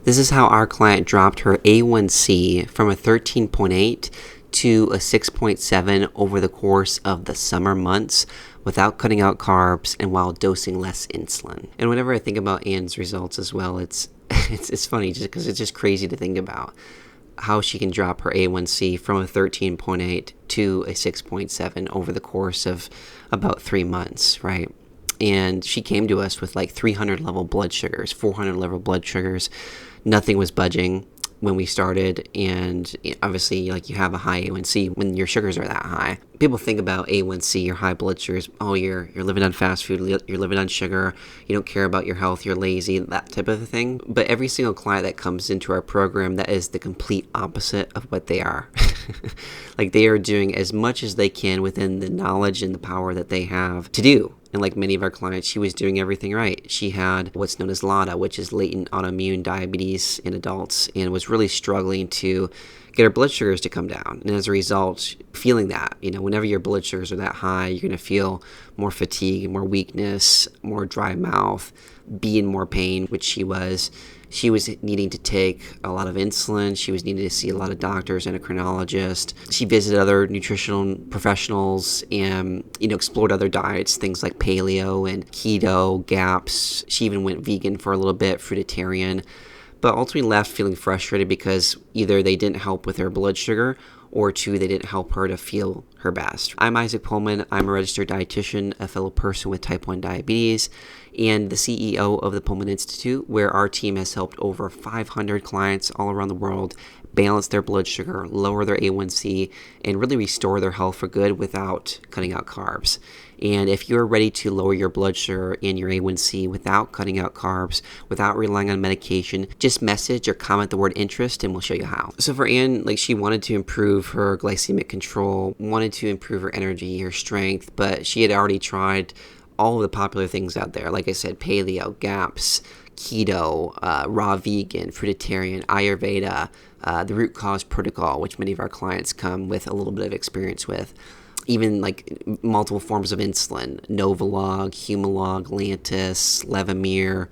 This is how our client dropped her A1c from a 13.8 to a 6.7 over the course of the summer months without cutting out carbs and while dosing less insulin. And whenever I think about Anne's results as well, it's funny just because it's just crazy to think about how she can drop her A1c from a 13.8 to a 6.7 over the course of about 3 months, right? And she came to us with like 300 level blood sugars, 400 level blood sugars. Nothing was budging when we started, and obviously like you have a high A1c when your sugars are that high. People think about A1c or high blood sugars, oh, you're living on fast food, you're living on sugar, you don't care about your health, you're lazy, that type of a thing. But every single client that comes into our program, that is the complete opposite of what they are. Like they are doing as much as they can within the knowledge and the power that they have to do. And like many of our clients, she was doing everything right. She had what's known as LADA, which is latent autoimmune diabetes in adults, and was really struggling to get her blood sugars to come down. And as a result, feeling that, whenever your blood sugars are that high, you're going to feel more fatigue, more weakness, more dry mouth, be in more pain, which she was. She was needing to take a lot of insulin. She was needing to see a lot of doctors, endocrinologists. She visited other nutritional professionals and, explored other diets, things like paleo and keto, GAPS. She even went vegan for a little bit, fruitarian, but ultimately left feeling frustrated because either they didn't help with her blood sugar, or two, they didn't help her to feel her best. I'm Isaac Pullman. I'm a registered dietitian, a fellow person with type 1 diabetes, and the CEO of the Pullman Institute, where our team has helped over 500 clients all around the world balance their blood sugar, lower their A1c, and really restore their health for good without cutting out carbs. And if you're ready to lower your blood sugar and your A1c without cutting out carbs, without relying on medication, just message or comment the word interest and we'll show you how. So for Anne, she wanted to improve her glycemic control, wanted to improve her energy, her strength, but she had already tried all of the popular things out there. Like I said, paleo, GAPS, keto, raw vegan, fruitarian, Ayurveda, the root cause protocol, which many of our clients come with a little bit of experience with. Even multiple forms of insulin, Novolog, Humalog, Lantus, Levemir,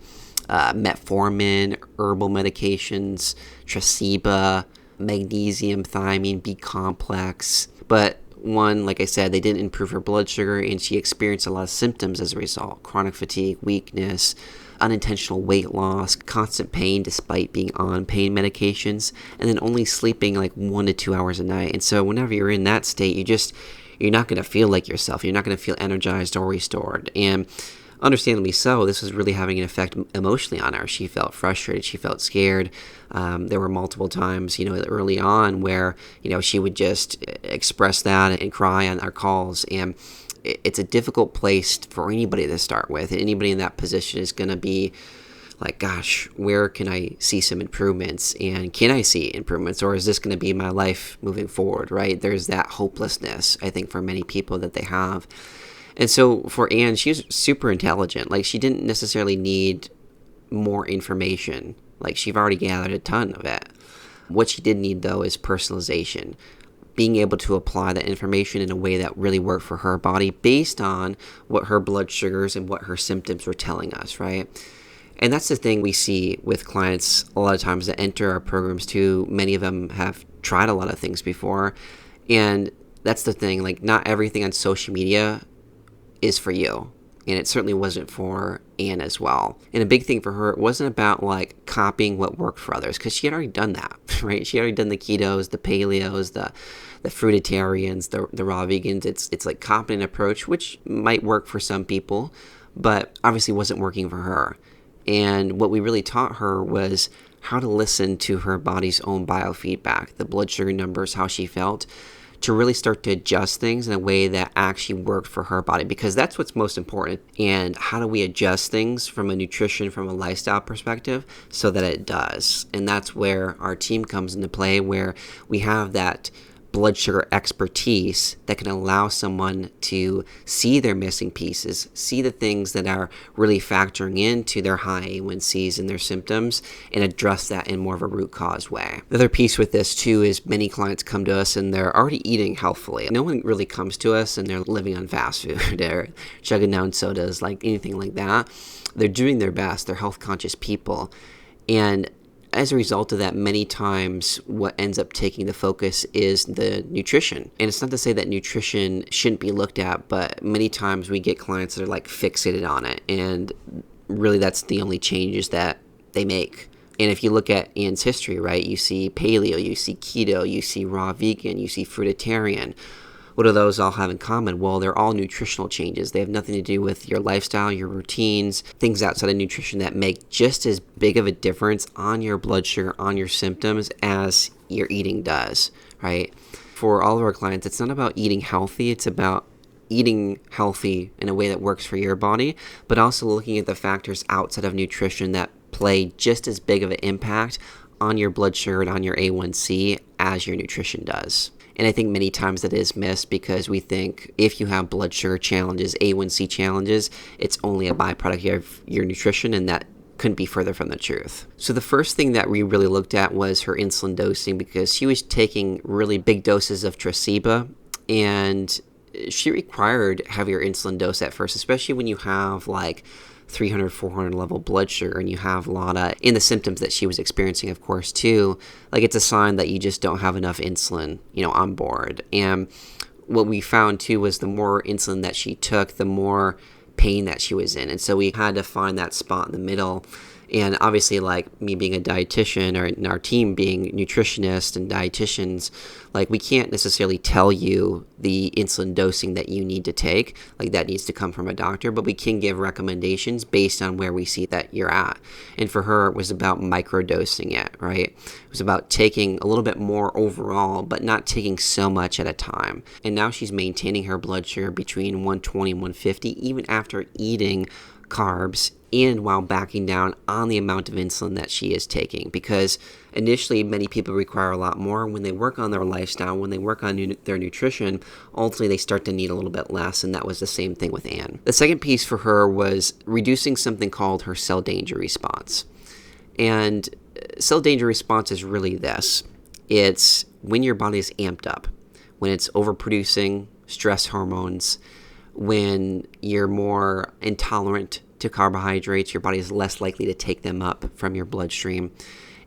metformin, herbal medications, Tresiba, magnesium, thiamine, B complex. But one, like I said, they didn't improve her blood sugar, and she experienced a lot of symptoms as a result: chronic fatigue, weakness, unintentional weight loss, constant pain despite being on pain medications, and then only sleeping 1 to 2 hours a night. And so whenever you're in that state, you're not going to feel like yourself. You're not going to feel energized or restored. And understandably so, this was really having an effect emotionally on her. She felt frustrated. She felt scared. There were multiple times, early on where, she would just express that and cry on our calls. And it's a difficult place for anybody to start with. Anybody in that position is going to be like, gosh, where can I see some improvements? And can I see improvements? Or is this going to be my life moving forward, right? There's that hopelessness, I think, for many people that they have. And so for Anne, she was super intelligent. She didn't necessarily need more information. She've already gathered a ton of it. What she did need, though, is personalization. Being able to apply that information in a way that really worked for her body based on what her blood sugars and what her symptoms were telling us, right? And that's the thing we see with clients a lot of times that enter our programs too. Many of them have tried a lot of things before. And that's the thing, not everything on social media is for you. And it certainly wasn't for Anne as well. And a big thing for her, it wasn't about copying what worked for others, because she had already done that, right? She had already done the ketos, the paleos, the fruitarians, the raw vegans. It's copying an approach, which might work for some people, but obviously wasn't working for her. And what we really taught her was how to listen to her body's own biofeedback, the blood sugar numbers, how she felt, to really start to adjust things in a way that actually worked for her body, because that's what's most important. And how do we adjust things from a nutrition, from a lifestyle perspective, so that it does? And that's where our team comes into play, where we have that blood sugar expertise that can allow someone to see their missing pieces, see the things that are really factoring into their high A1Cs and their symptoms, and address that in more of a root cause way. The other piece with this too is many clients come to us and they're already eating healthfully. No one really comes to us and they're living on fast food or chugging down sodas, anything like that. They're doing their best. They're health conscious people. And as a result of that, many times what ends up taking the focus is the nutrition. And it's not to say that nutrition shouldn't be looked at, but many times we get clients that are like fixated on it. And really that's the only changes that they make. And if you look at Anne's history, right, you see paleo, you see keto, you see raw vegan, you see fruitarian. What do those all have in common? Well, they're all nutritional changes. They have nothing to do with your lifestyle, your routines, things outside of nutrition that make just as big of a difference on your blood sugar, on your symptoms as your eating does, right? For all of our clients, it's not about eating healthy. It's about eating healthy in a way that works for your body, but also looking at the factors outside of nutrition that play just as big of an impact on your blood sugar and on your A1c as your nutrition does. And I think many times that is missed because we think if you have blood sugar challenges, A1c challenges, it's only a byproduct of your nutrition, and that couldn't be further from the truth. So the first thing that we really looked at was her insulin dosing, because she was taking really big doses of Tresiba, and she required heavier insulin dose at first, especially when you have like 300, 400 level blood sugar and you have a lot of, in the symptoms that she was experiencing, of course, too, like it's a sign that you just don't have enough insulin, on board. And what we found too was the more insulin that she took, the more pain that she was in. And so we had to find that spot in the middle. And obviously, like me being a dietitian, or our team being nutritionists and dietitians, like we can't necessarily tell you the insulin dosing that you need to take. Like that needs to come from a doctor, but we can give recommendations based on where we see that you're at. And for her, it was about microdosing it, right? It was about taking a little bit more overall, but not taking so much at a time. And now she's maintaining her blood sugar between 120 and 150, even after eating carbs and while backing down on the amount of insulin that she is taking, because initially many people require a lot more. When they work on their lifestyle, when they work on their nutrition, ultimately they start to need a little bit less, and that was the same thing with Anne. The second piece for her was reducing something called her cell danger response. And cell danger response is really this. It's when your body is amped up, when it's overproducing stress hormones, when you're more intolerant to carbohydrates, your body is less likely to take them up from your bloodstream,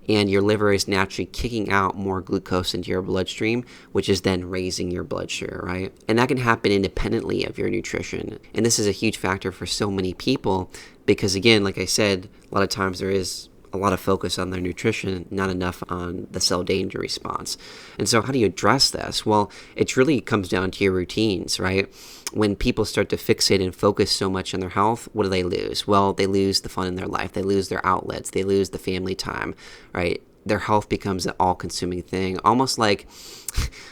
and your liver is naturally kicking out more glucose into your bloodstream, which is then raising your blood sugar, right? And that can happen independently of your nutrition. And this is a huge factor for so many people because, again, like I said, a lot of times there is a lot of focus on their nutrition, not enough on the cell danger response. And so how do you address this? Well, it really comes down to your routines, right? When people start to fixate and focus so much on their health, what do they lose? Well, they lose the fun in their life. They lose their outlets. They lose the family time, right? Their health becomes an all-consuming thing, almost like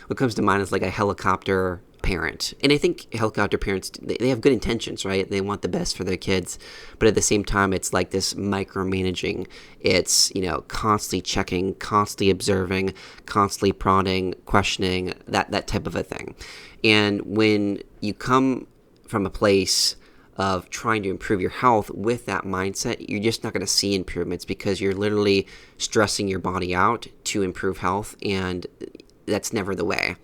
what comes to mind is like a helicopter parent. And I think helicopter parents, they have good intentions, right? They want the best for their kids. But at the same time, it's like this micromanaging. It's, constantly checking, constantly observing, constantly prodding, questioning, that type of a thing. And when you come from a place of trying to improve your health with that mindset, you're just not going to see improvements because you're literally stressing your body out to improve health. And that's never the way.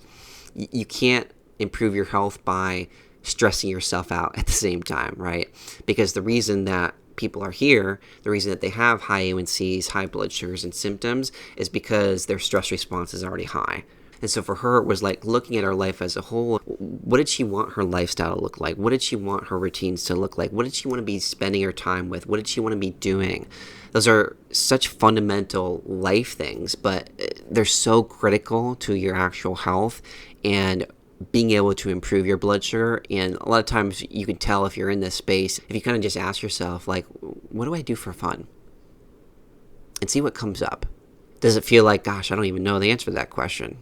You can't improve your health by stressing yourself out at the same time, right? Because the reason that people are here, the reason that they have high A1Cs, high blood sugars, and symptoms is because their stress response is already high. And so for her, it was like looking at her life as a whole. What did she want her lifestyle to look like? What did she want her routines to look like? What did she want to be spending her time with? What did she want to be doing? Those are such fundamental life things, but they're so critical to your actual health and being able to improve your blood sugar. And a lot of times you can tell if you're in this space, if you kind of just ask yourself, like, what do I do for fun? And see what comes up. Does it feel like, gosh, I don't even know the answer to that question?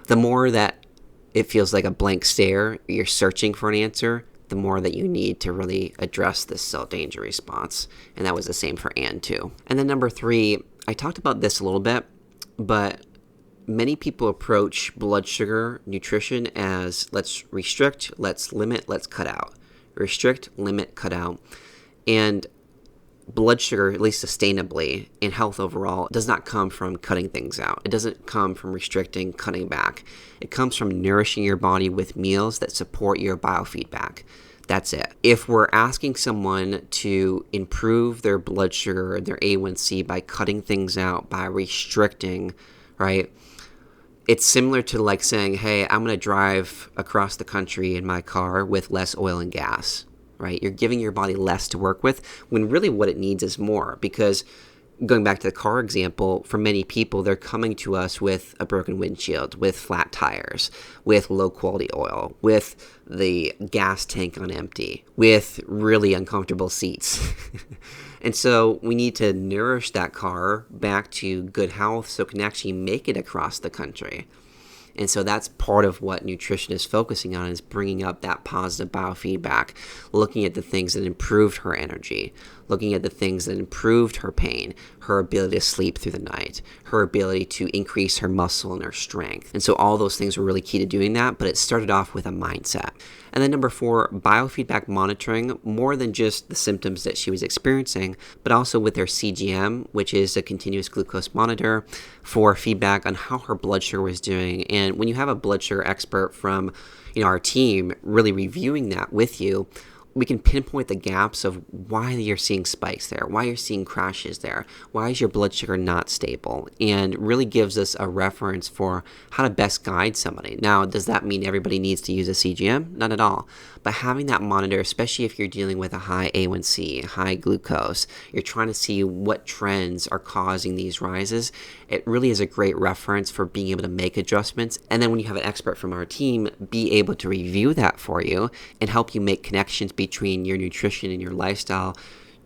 The more that it feels like a blank stare, you're searching for an answer, the more that you need to really address this cell danger response. And that was the same for Anne too. And then number 3, I talked about this a little bit, but many people approach blood sugar nutrition as let's restrict, let's limit, let's cut out. Restrict, limit, cut out. And blood sugar, at least sustainably, in health overall, does not come from cutting things out. It doesn't come from restricting, cutting back. It comes from nourishing your body with meals that support your biofeedback. That's it. If we're asking someone to improve their blood sugar and their A1c by cutting things out, by restricting, right? It's similar to like saying, hey, I'm going to drive across the country in my car with less oil and gas, right? You're giving your body less to work with when really what it needs is more. Because going back to the car example, for many people, they're coming to us with a broken windshield, with flat tires, with low quality oil, with the gas tank on empty, with really uncomfortable seats. And so we need to nourish that car back to good health so it can actually make it across the country. And so that's part of what nutrition is focusing on, is bringing up that positive biofeedback, looking at the things that improved her energy, looking at the things that improved her pain, her ability to sleep through the night, her ability to increase her muscle and her strength. And so all those things were really key to doing that, but it started off with a mindset. And then number 4, biofeedback monitoring, more than just the symptoms that she was experiencing, but also with her CGM, which is a continuous glucose monitor, for feedback on how her blood sugar was doing. And when you have a blood sugar expert from our team really reviewing that with you, we can pinpoint the gaps of why you're seeing spikes there, why you're seeing crashes there, why is your blood sugar not stable, and really gives us a reference for how to best guide somebody. Now, does that mean everybody needs to use a CGM? Not at all. But having that monitor, especially if you're dealing with a high A1c, high glucose, you're trying to see what trends are causing these rises, it really is a great reference for being able to make adjustments. And then when you have an expert from our team, be able to review that for you and help you make connections between your nutrition and your lifestyle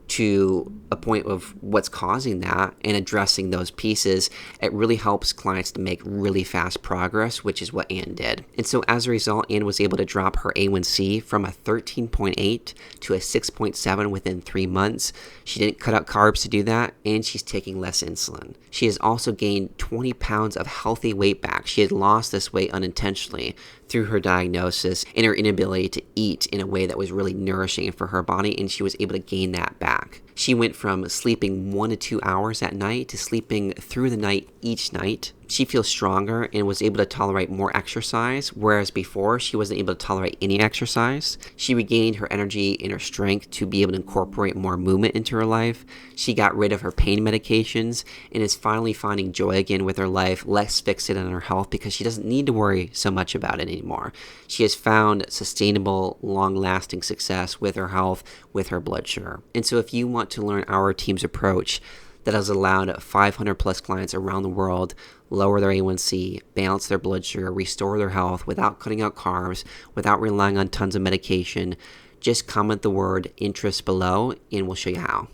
to a point of what's causing that and addressing those pieces. It really helps clients to make really fast progress, which is what Anne did. And so as a result, Anne was able to drop her A1c from a 13.8 to a 6.7 within 3 months. She didn't cut out carbs to do that, and she's taking less insulin. She has also gained 20 pounds of healthy weight back. She had lost this weight unintentionally through her diagnosis and her inability to eat in a way that was really nourishing for her body, and she was able to gain that back. She went from sleeping 1 to 2 hours at night to sleeping through the night each night. She feels stronger and was able to tolerate more exercise, whereas before she wasn't able to tolerate any exercise. She regained her energy and her strength to be able to incorporate more movement into her life. She got rid of her pain medications and is finally finding joy again with her life, less fixated on her health because she doesn't need to worry so much about it anymore. She has found sustainable, long-lasting success with her health, with her blood sugar. And so if you want to learn our team's approach that has allowed 500 plus clients around the world lower their A1c, balance their blood sugar, restore their health without cutting out carbs, without relying on tons of medication, just comment the word interest below and we'll show you how.